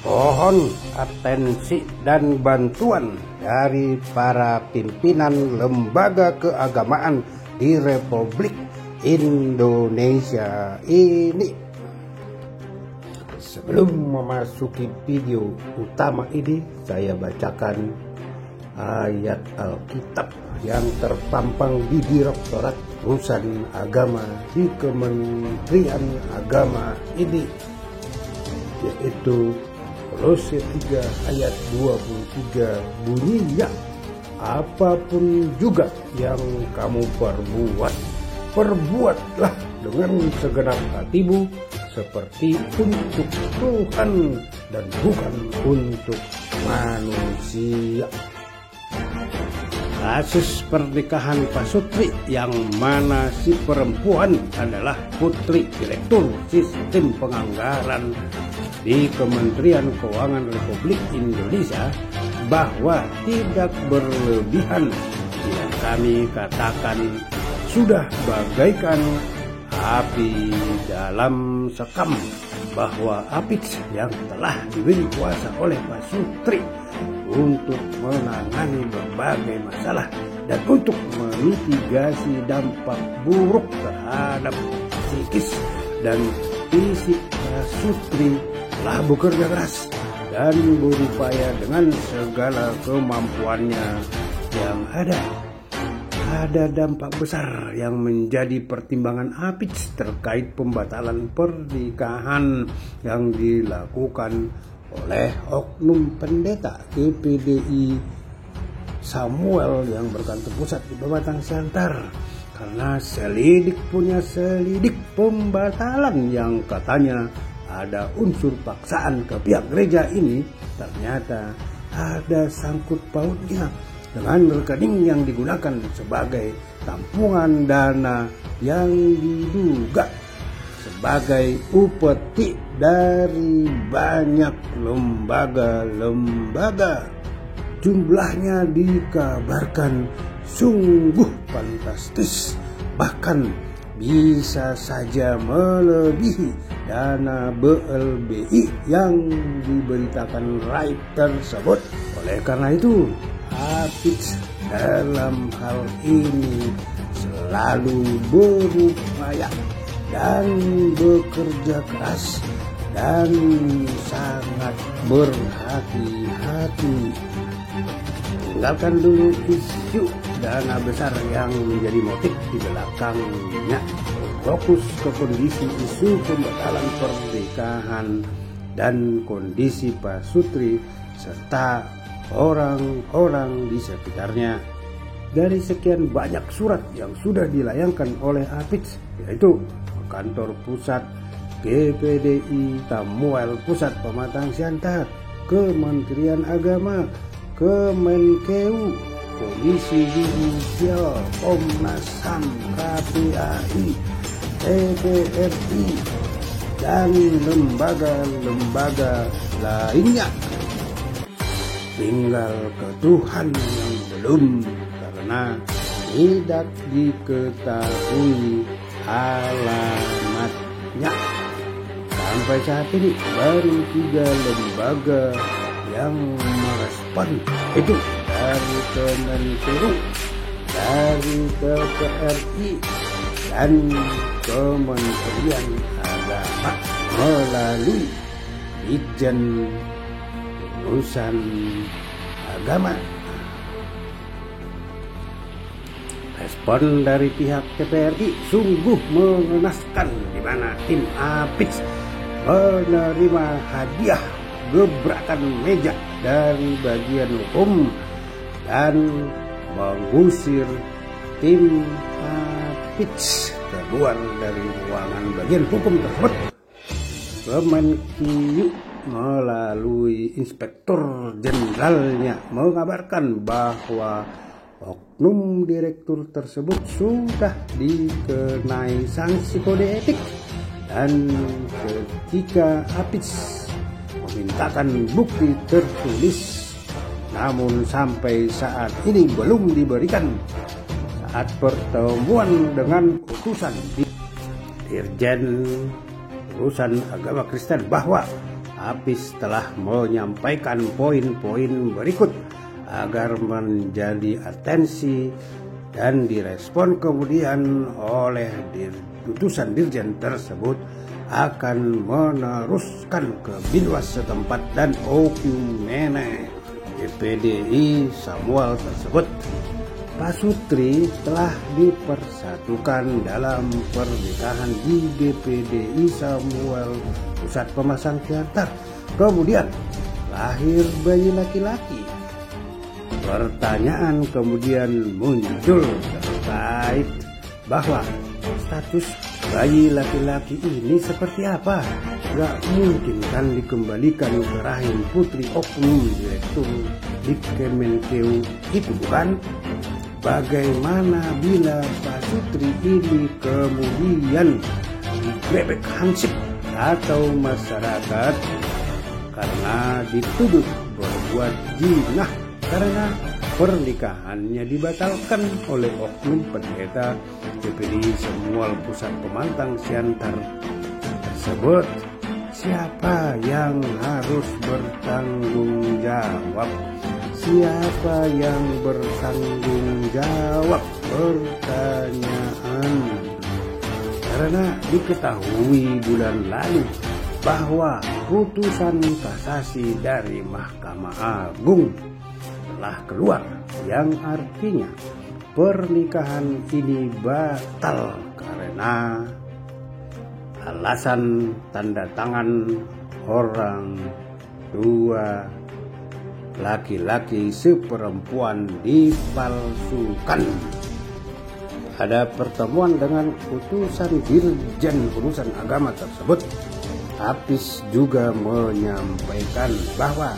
Mohon atensi dan bantuan dari para pimpinan lembaga keagamaan di Republik Indonesia ini. Sebelum memasuki video utama ini, saya bacakan ayat Alkitab yang terpampang di Direktorat Urusan Agama di Kementerian Agama ini, yaitu Kolose 3 ayat 23 bunyinya, apapun juga yang kamu perbuatlah dengan segenap hatimu seperti untuk Tuhan dan bukan untuk manusia. Kasus pernikahan Pak Sutri yang mana si perempuan adalah putri Direktur Sistem Penganggaran di Kementerian Keuangan Republik Indonesia, bahwa tidak berlebihan yang kami katakan sudah bagaikan api dalam sekam, bahwa api yang telah diberi kuasa oleh Pak Sutri untuk menangani berbagai masalah dan untuk memitigasi dampak buruk terhadap psikis dan fisik Pak Sutri telah bekerja keras dan berupaya dengan segala kemampuannya yang ada. Ada dampak besar yang menjadi pertimbangan Apit terkait pembatalan pernikahan yang dilakukan oleh oknum pendeta GPDI Samuel yang berkantor pusat di Pematang Siantar, karena selidik pembatalan yang katanya ada unsur paksaan ke pihak gereja ini. Ternyata ada sangkut pautnya dengan rekening yang digunakan sebagai tampungan dana yang diduga sebagai upeti dari banyak lembaga-lembaga. Jumlahnya dikabarkan sungguh fantastis, bahkan bisa saja melebihi dana BLBI yang diberitakan raib tersebut. Oleh karena itu, Apit dalam hal ini selalu berupaya dan bekerja keras dan sangat berhati-hati. Tinggalkan dulu isu dana besar yang menjadi motif di belakangnya. Fokus ke kondisi isu pembatalan pernikahan dan kondisi Pak Sutri serta orang-orang di sekitarnya. Dari sekian banyak surat yang sudah dilayangkan oleh Apit, yaitu kantor pusat GPDI Samuel Pusat Pematang Siantar, Kementerian Agama, Kemenkeu, Komisi Judisial, Komnas HAM, KPAI, TVRI, dan lembaga-lembaga lainnya. Tinggal ke Tuhan yang belum, karena tidak diketahui alamatnya. Sampai saat ini baru 3 lembaga yang merespon, itu dari Kemenkeu, dari TVRI, dan Kementerian Agama melalui Ditjen Urusan Agama. Respon dari pihak TVRI sungguh mengenaskan, di mana tim Apit menerima hadiah gebrakan meja dari bagian hukum dan mengusir tim Apit keluar dari ruangan bagian hukum tersebut. Kemenkeu melalui Inspektur Jenderalnya mengabarkan bahwa oknum direktur tersebut sudah dikenai sanksi kode etik, dan ketika Apit memintakan bukti tertulis, namun sampai saat ini belum diberikan. Saat pertemuan dengan utusan Dirjen Urusan Agama Kristen, bahwa Hafiz telah menyampaikan poin-poin berikut agar menjadi atensi dan direspon kemudian oleh utusan dirjen tersebut akan meneruskan ke Binwas setempat dan Okumene DPDI Samuel tersebut. Pasutri telah dipersatukan dalam pernikahan di DPDI Samuel Pusat Pemasang Teater. Kemudian lahir bayi laki-laki. Pertanyaan kemudian muncul terkait bahwa status bayi laki-laki ini seperti apa? Gak mungkin kan dikembalikan ke rahim putri oknum direktur di Kemenkeu itu, bukan? Bagaimana bila Pasutri ini kemudian digebek hansip atau masyarakat karena dituduh berbuat zina karena pernikahannya dibatalkan oleh oknum pendeta DPDI Samuel Pusat Pemantang Siantar tersebut? Siapa yang harus bertanggung jawab? Siapa yang bertanggung jawab? Pertanyaan. Karena diketahui bulan lalu bahwa putusan kasasi dari Mahkamah Agung telah keluar, yang artinya pernikahan ini batal karena alasan tanda tangan orang tua laki-laki seperempuan dipalsukan. Pada pertemuan dengan utusan Dirjen Urusan Agama tersebut, Hafiz juga menyampaikan bahwa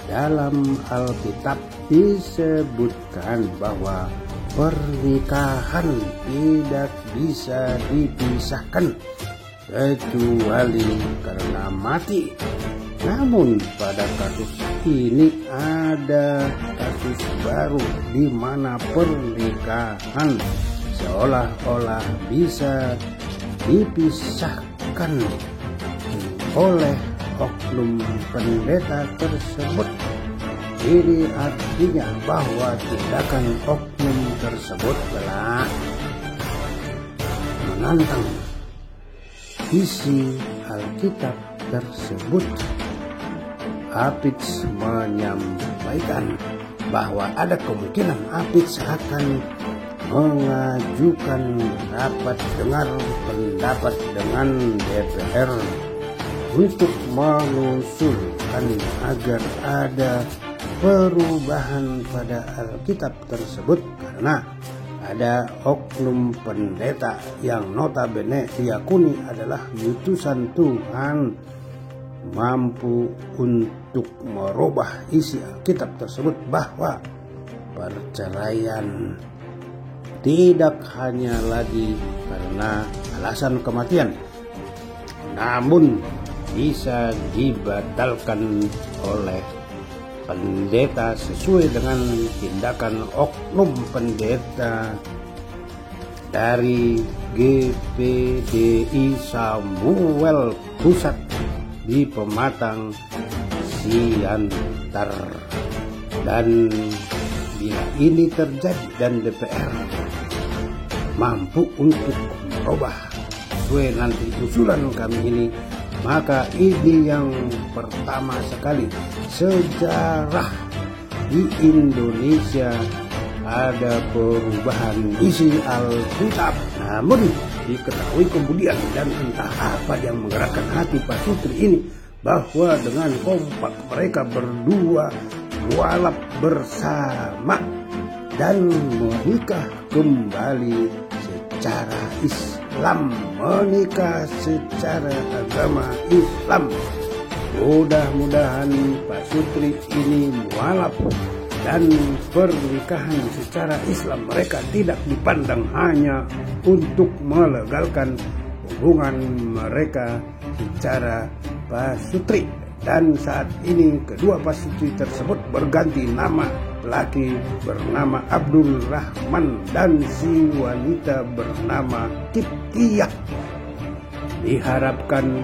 dalam Alkitab disebutkan bahwa pernikahan tidak bisa dipisahkan kecuali karena mati. Namun pada kasus ini ada kasus baru di mana pernikahan seolah-olah bisa dipisahkan oleh oknum pendeta tersebut. Ini artinya bahwa tindakan oknum tersebut telah menantang isi Alkitab tersebut. Hafiz menyampaikan bahwa ada kemungkinan Hafiz akan mengajukan rapat dengar pendapat dengan DPR untuk mengusulkan agar ada perubahan pada Alkitab tersebut karena ada oknum pendeta yang notabene diyakuni adalah utusan Tuhan mampu untuk merubah isi Alkitab tersebut, bahwa perceraian tidak hanya lagi karena alasan kematian, namun bisa dibatalkan oleh pendeta sesuai dengan tindakan oknum pendeta dari GPDI Samuel Pusat di Pematang Siantar. Dan bila ini terjadi dan DPR mampu untuk merubah sesuai nanti usulan kami ini, maka ini yang pertama sekali sejarah di Indonesia ada perubahan isi Alkitab. Namun diketahui kemudian, dan entah apa yang menggerakkan hati Pasutri ini, bahwa dengan kompak mereka berdua mualaf bersama dan menikah kembali secara Islam, menikah secara agama Islam. Mudah-mudahan Pasutri ini mualaf dan pernikahan secara Islam mereka tidak dipandang hanya untuk melegalkan hubungan mereka secara Pasutri. Dan saat ini kedua Pasutri tersebut berganti nama, laki bernama Abdul Rahman dan si wanita bernama Kiptiyah. Diharapkan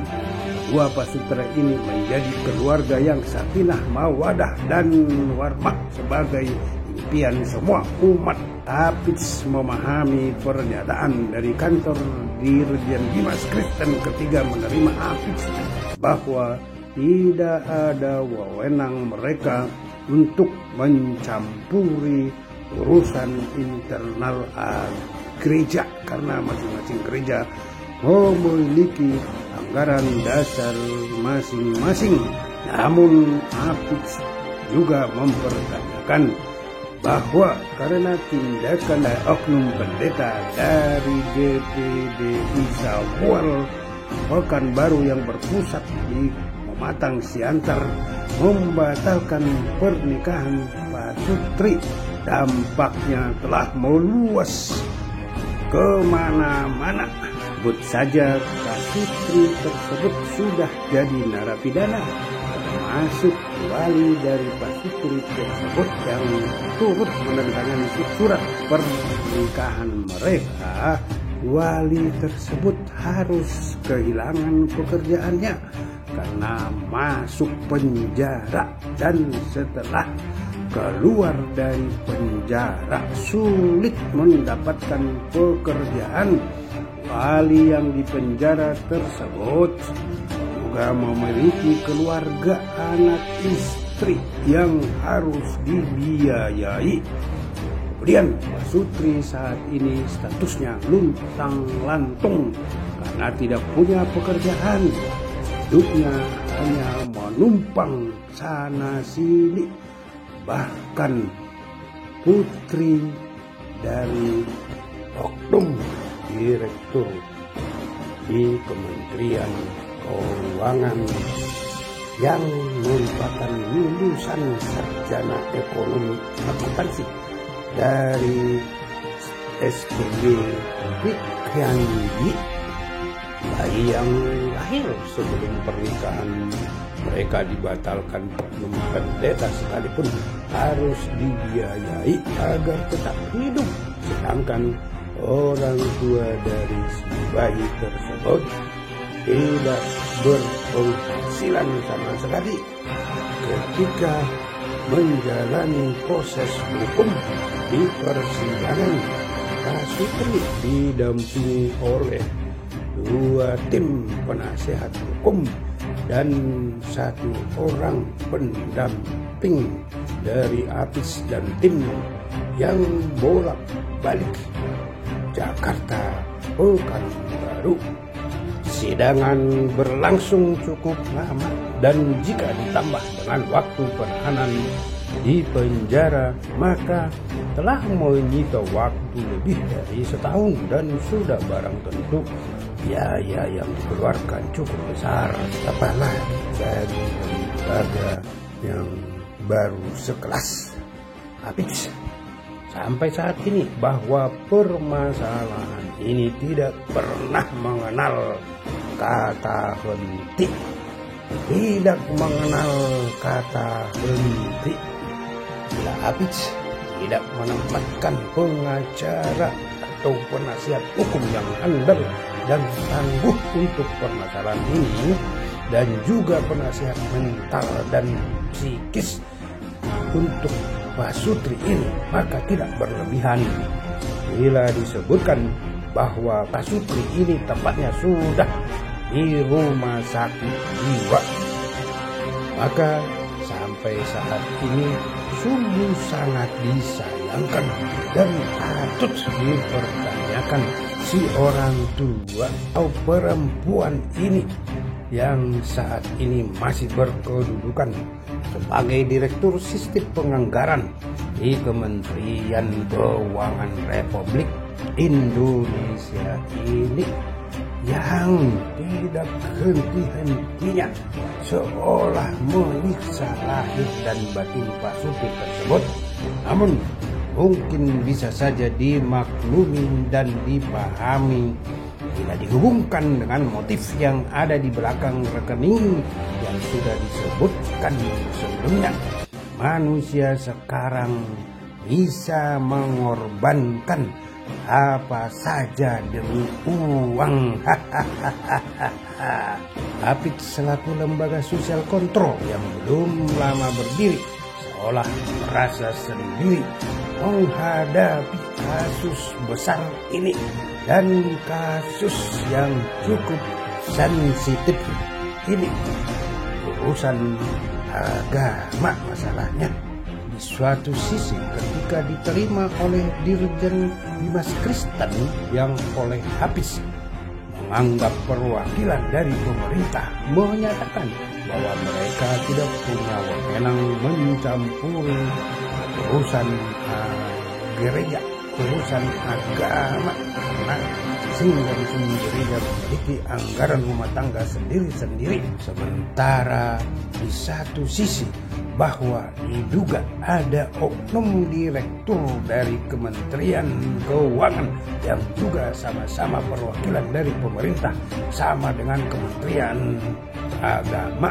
kedua pasutri ini menjadi keluarga yang sakinah mawadah dan warmah sebagai impian semua umat. Hafiz memahami pernyataan dari kantor Dirjen Bimas Kristen ketika menerima Hafiz bahwa tidak ada wewenang mereka untuk mencampuri urusan internal gereja karena masing-masing gereja memiliki anggaran dasar masing-masing. Namun Hafiz juga mempertanyakan bahwa karena tindakan oknum pendeta dari GPDI Samuel Pekanbaru yang berpusat di Pematang Siantar membatalkan pernikahan pasutri, dampaknya telah meluas kemana-mana. Sebut saja pasutri tersebut sudah jadi narapidana, termasuk wali dari pasutri tersebut yang turut menandatangani surat pernikahan mereka. Wali tersebut harus kehilangan pekerjaannya karena masuk penjara, dan setelah keluar dari penjara sulit mendapatkan pekerjaan. Wali yang dipenjara tersebut juga memiliki keluarga, anak istri yang harus dibiayai. Kemudian pasutri saat ini statusnya luntang-lantung karena tidak punya pekerjaan. Hidupnya hanya menumpang sana sini. Bahkan putri dari oknum direktur di Kementerian Keuangan yang merupakan lulusan sarjana ekonomi akuntansi dari SPB Pikriandi, bayi yang lahir sebelum pernikahan mereka dibatalkan oknum pendeta sekalipun harus dibiayai agar tetap hidup, sedangkan orang tua dari si bayi tersebut tidak berpenghasilan sama sekali. Ketika menjalani proses hukum di persidangan, pasutri didampingi oleh 2 tim penasehat hukum dan 1 orang pendamping dari Hafiz dan tim yang bolak-balik Jakarta Pekanbaru. Sidangan berlangsung cukup lama, dan jika ditambah dengan waktu penahanan di penjara maka telah menyita waktu lebih dari setahun, dan sudah barang tentu biaya yang dikeluarkan cukup besar, apalagi dari lembaga yang baru sekelas Hafiz. Sampai saat ini bahwa permasalahan ini tidak pernah mengenal kata henti, tidak mengenal kata henti. Bila Hafiz tidak menempatkan pengacara atau penasihat hukum yang handal dan tangguh untuk permasalahan ini, dan juga penasihat mental dan psikis untuk pasutri ini, maka tidak berlebihan bila disebutkan bahwa pasutri ini tempatnya sudah di rumah sakit jiwa. Maka sampai saat ini sungguh sangat disayangkan dan patut dipertanyakan si orang tua atau perempuan ini yang saat ini masih berkedudukan sebagai Direktur Sistem Penganggaran di Kementerian Keuangan Republik Indonesia ini, yang tidak henti-hentinya seolah menyiksa lahir dan batin pasutri tersebut. Namun mungkin bisa saja dimaklumi dan dipahami bila dihubungkan dengan motif yang ada di belakang rekening yang sudah disebutkan sebelumnya. Manusia sekarang bisa mengorbankan apa saja demi uang. Apit selaku lembaga sosial kontrol yang belum lama berdiri seolah merasa sendiri menghadapi kasus besar ini dan kasus yang cukup sensitif ini. Urusan agama masalahnya. Di suatu sisi ketika diterima oleh Dirjen Bimas Kristen yang oleh Hafiz menganggap perwakilan dari pemerintah menyatakan bahwa mereka tidak punya wewenang mencampuri urusan gereja, urusan agama, karena masing-masing gereja memiliki anggaran rumah tangga sendiri-sendiri. Sementara di satu sisi bahwa diduga ada oknum direktur dari Kementerian Keuangan yang juga sama-sama perwakilan dari pemerintah sama dengan Kementerian Agama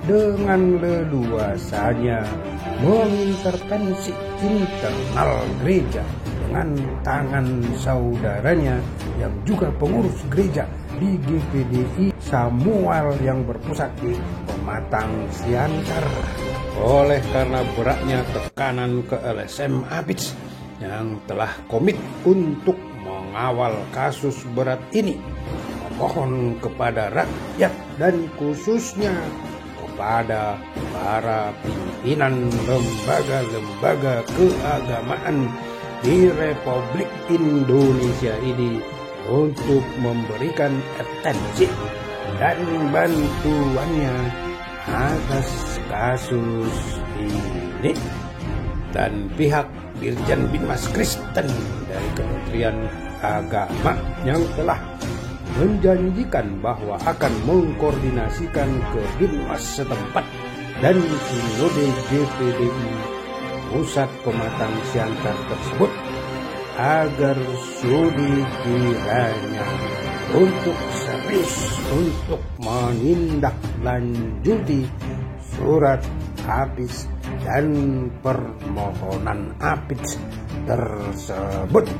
dengan leluasanya mengintervensi internal gereja dengan tangan saudaranya yang juga pengurus gereja di GPDI Samuel yang berpusat di Pematang Siantar. Oleh karena beratnya tekanan ke LSM Apit yang telah komit untuk mengawal kasus berat ini, memohon kepada rakyat dan khususnya kepada para pimpinan lembaga-lembaga keagamaan di Republik Indonesia ini untuk memberikan atensi dan bantuannya atas kasus ini. Dan pihak Dirjen Bimas Kristen dari Kementerian Agama yang telah menjanjikan bahwa akan mengkoordinasikan ke Binmas setempat dan sinode GPDI Pusat Pematang Siantar tersebut agar sudi kiranya untuk serius untuk menindaklanjuti surat Apit dan permohonan Apit tersebut.